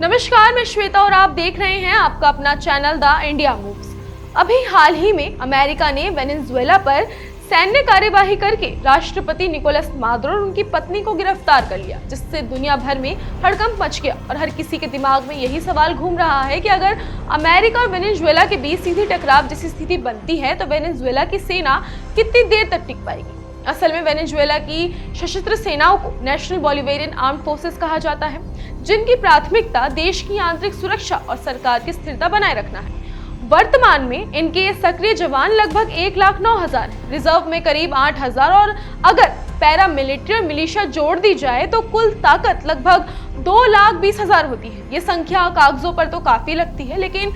नमस्कार, मैं श्वेता और आप देख रहे हैं आपका अपना चैनल द इंडिया मूव्स। अभी हाल ही में अमेरिका ने वेनेजुएला पर सैन्य कार्यवाही करके राष्ट्रपति निकोलस मादुरो और उनकी पत्नी को गिरफ्तार कर लिया, जिससे दुनिया भर में हड़कंप मच गया और हर किसी के दिमाग में यही सवाल घूम रहा है कि अगर अमेरिका और वेनेजुएला के बीच सीधी टकराव जैसी स्थिति बनती है तो वेनेजुएला की सेना कितनी देर तक टिक पाएगी। असल में वेनेजुएला की सशस्त्र सेनाओं को नेशनल बोलिवेरियन आर्म्ड फोर्सेस कहा जाता है, जिनकी प्राथमिकता देश की आंतरिक सुरक्षा और सरकार की स्थिरता बनाए रखना है। वर्तमान में इनके सक्रिय जवान लगभग 1,09,000 हैं, रिजर्व में करीब 8,000 और अगर पैरामिलिट्री और मिलिशिया जोड़ दी जाए तो कुल ताकत लगभग 2,20,000 होती है। ये संख्या कागजों पर तो काफी लगती है, लेकिन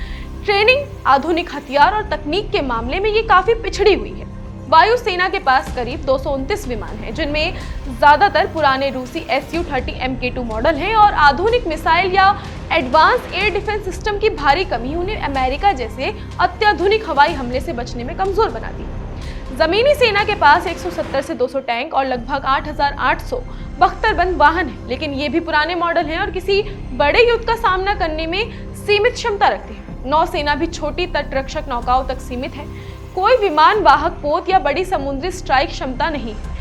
ट्रेनिंग, आधुनिक हथियार और तकनीक के मामले में ये काफी पिछड़ी हुई है। वायुसेना के पास करीब 229 विमान हैं, जिनमें ज्यादातर पुराने रूसी Su-30 Mk2 मॉडल हैं और आधुनिक मिसाइल या एडवांस एयर डिफेंस सिस्टम की भारी कमी उन्हें अमेरिका जैसे अत्याधुनिक हवाई हमले से बचने में कमजोर बनाती है। जमीनी सेना के पास 170 से 200 टैंक और लगभग 8,800 बख्तरबंद वाहन हैं, लेकिन ये भी पुराने मॉडल हैं और किसी बड़े युद्ध का सामना करने में सीमित क्षमता रखते हैं। नौसेना भी छोटी तटरक्षक नौकाओं तक सीमित है, कोई विमान वाहक पोत या बड़ी समुद्री स्ट्राइक क्षमता नहीं है।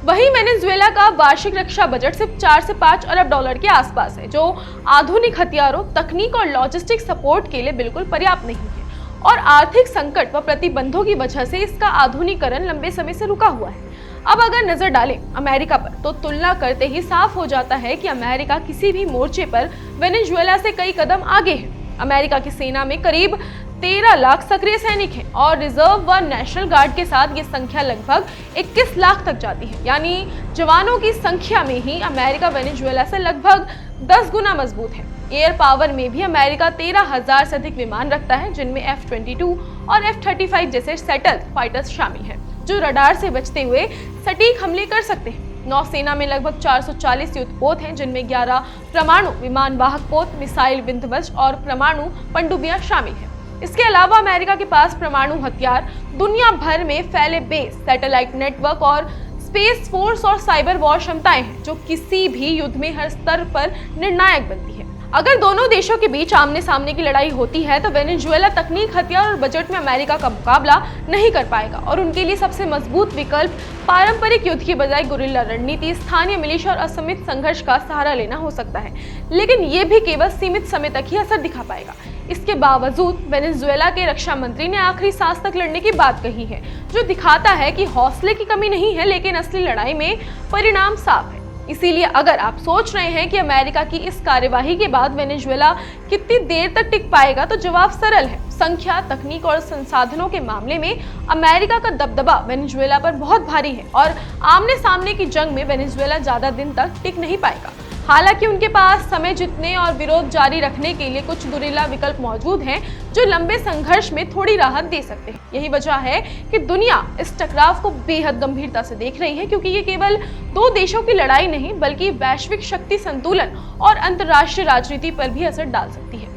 वहीं वेनेजुएला का वार्षिक रक्षा बजट सिर्फ 4 से 5 अरब डॉलर के आसपास है, जो आधुनिक हथियारों, तकनीक और लॉजिस्टिक सपोर्ट के लिए बिल्कुल पर्याप्त नहीं है। और आर्थिक संकट व प्रतिबंधों की वजह से इसका आधुनिकीकरण लंबे समय से रुका हुआ है। अब अगर नजर डालें अमेरिका पर तो तुलना करते ही साफ हो जाता है कि अमेरिका किसी भी मोर्चे पर वेनेजुएला से कई कदम आगे है। अमेरिका की सेना में करीब 13 लाख सक्रिय सैनिक हैं और रिजर्व व नेशनल गार्ड के साथ ये संख्या लगभग 21 लाख तक जाती है। यानी जवानों की संख्या में ही अमेरिका वेनेजुएला से लगभग 10 गुना मजबूत है। एयर पावर में भी अमेरिका 13,000 से अधिक विमान रखता है, जिनमें F-22 और F-35 जैसे सेटल फाइटर्स शामिल हैं, जो रडार से बचते हुए सटीक हमले कर सकते हैं। नौसेना में लगभग 440 युद्धपोत हैं, जिनमें 11 परमाणु विमान वाहक पोत, मिसाइल विध्वंस और परमाणु पनडुब्बियां शामिल हैं। इसके अलावा अमेरिका के पास परमाणु हथियार, दुनिया भर में फैले बेस, सैटेलाइट नेटवर्क और स्पेस फोर्स और साइबर वॉर क्षमताएं हैं, जो किसी भी युद्ध में हर स्तर पर निर्णायक बनती है। अगर दोनों देशों के बीच आमने सामने की लड़ाई होती है तो वेनेजुएला तकनीक, हथियार और बजट में अमेरिका का मुकाबला नहीं कर पाएगा और उनके लिए सबसे मजबूत विकल्प पारंपरिक युद्ध की बजाय गुरिल्ला रणनीति, स्थानीय मिलिशिया और असमित संघर्ष का सहारा लेना हो सकता है, लेकिन ये भी केवल सीमित समय तक ही असर दिखा पाएगा। इसके बावजूद वेनेजुएला के रक्षा मंत्री ने आखिरी सांस तक लड़ने की बात कही है, जो दिखाता है कि हौसले की कमी नहीं है, लेकिन असली लड़ाई में परिणाम साफ है। इसीलिए अगर आप सोच रहे हैं कि अमेरिका की इस कार्यवाही के बाद वेनेजुएला कितनी देर तक टिक पाएगा, तो जवाब सरल है। संख्या, तकनीक और संसाधनों के मामले में अमेरिका का दबदबा वेनेजुएला पर बहुत भारी है और आमने सामने की जंग में वेनेजुएला ज्यादा दिन तक टिक नहीं पाएगा। हालांकि उनके पास समय जीतने और विरोध जारी रखने के लिए कुछ गुरिल्ला विकल्प मौजूद हैं, जो लंबे संघर्ष में थोड़ी राहत दे सकते हैं। यही वजह है कि दुनिया इस टकराव को बेहद गंभीरता से देख रही है, क्योंकि ये केवल दो देशों की लड़ाई नहीं, बल्कि वैश्विक शक्ति संतुलन और अंतर्राष्ट्रीय राजनीति पर भी असर डाल सकती है।